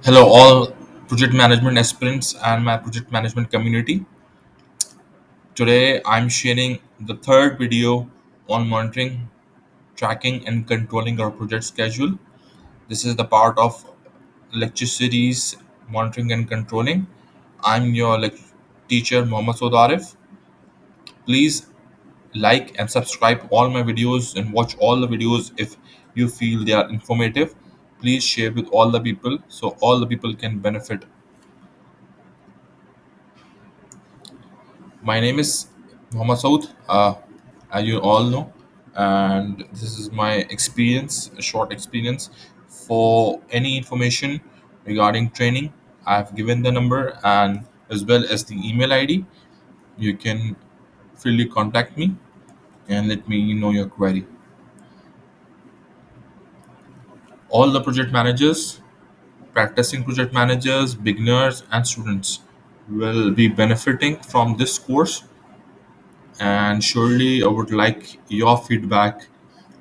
Hello, all project management aspirants and my project management community. Today, I'm sharing the third video on monitoring, tracking, and controlling our project schedule. This is the part of lecture series Monitoring and Controlling. I'm your teacher, Mohammad 𝐂𝐎𝐍𝐍𝐄𝐓. Please like and subscribe all my videos and watch all the videos if you feel they are informative. Please share with all the people so all the people can benefit. My name is Mohammad Saud, as you all know, and this is my experience, a short experience. For any information regarding training, I've given the number and as well as the email ID. You can freely contact me and let me know your query. All the project managers, practicing project managers, beginners, and students will be benefiting from this course, and surely I would like your feedback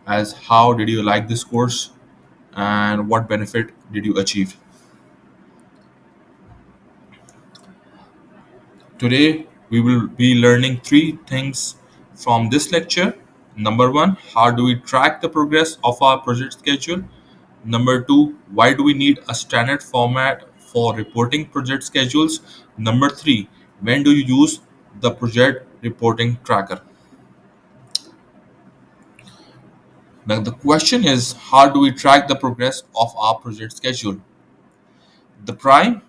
as how did you like this course and what benefit did you achieve. Today we will be learning three things from this lecture. Number one, how do we track the progress of our project schedule? Number two, why do we need a standard format for reporting project schedules? Number three, when do you use the project reporting tracker? Now the question is, how do we track the progress of our project schedule? The prime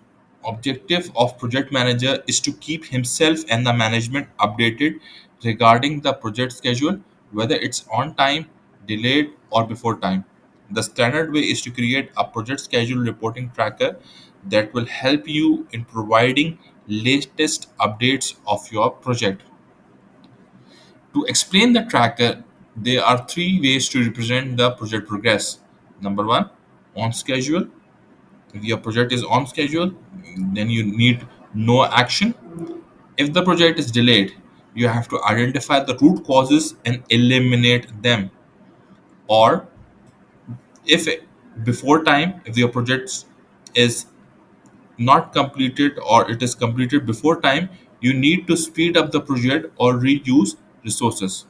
objective of project manager is to keep himself and the management updated regarding the project schedule, whether it's on time, delayed, or before time. The standard way is to create a project schedule reporting tracker that will help you in providing latest updates of your project. To explain the tracker, there are three ways to represent the project progress. Number one, on schedule. If your project is on schedule, then you need no action. If the project is delayed, you have to identify the root causes and eliminate them. Or if before time, if your project is not completed or it is completed before time, you need to speed up the project or reuse resources.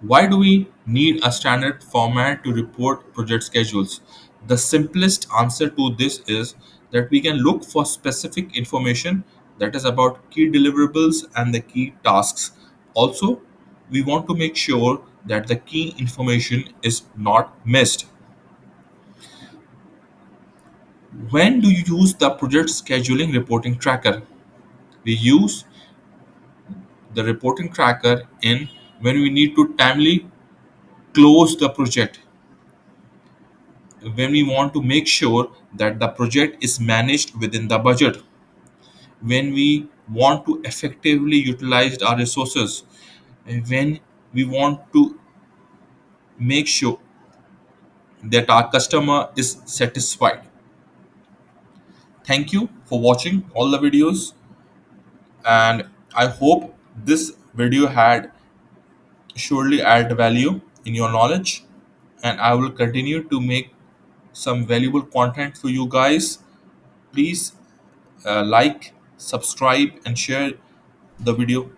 Why do we need a standard format to report project schedules? The simplest answer to this is that we can look for specific information that is about key deliverables and the key tasks. Also, we want to make sure that the key information is not missed. When do you use the project scheduling reporting tracker? We use the reporting tracker in when we need to timely close the project, when we want to make sure that the project is managed within the budget, when we want to effectively utilize our resources, and when we want to make sure that our customer is satisfied. Thank you for watching all the videos, and I hope this video had surely add value in your knowledge, and I will continue to make some valuable content for you guys. Please like, subscribe, and share the video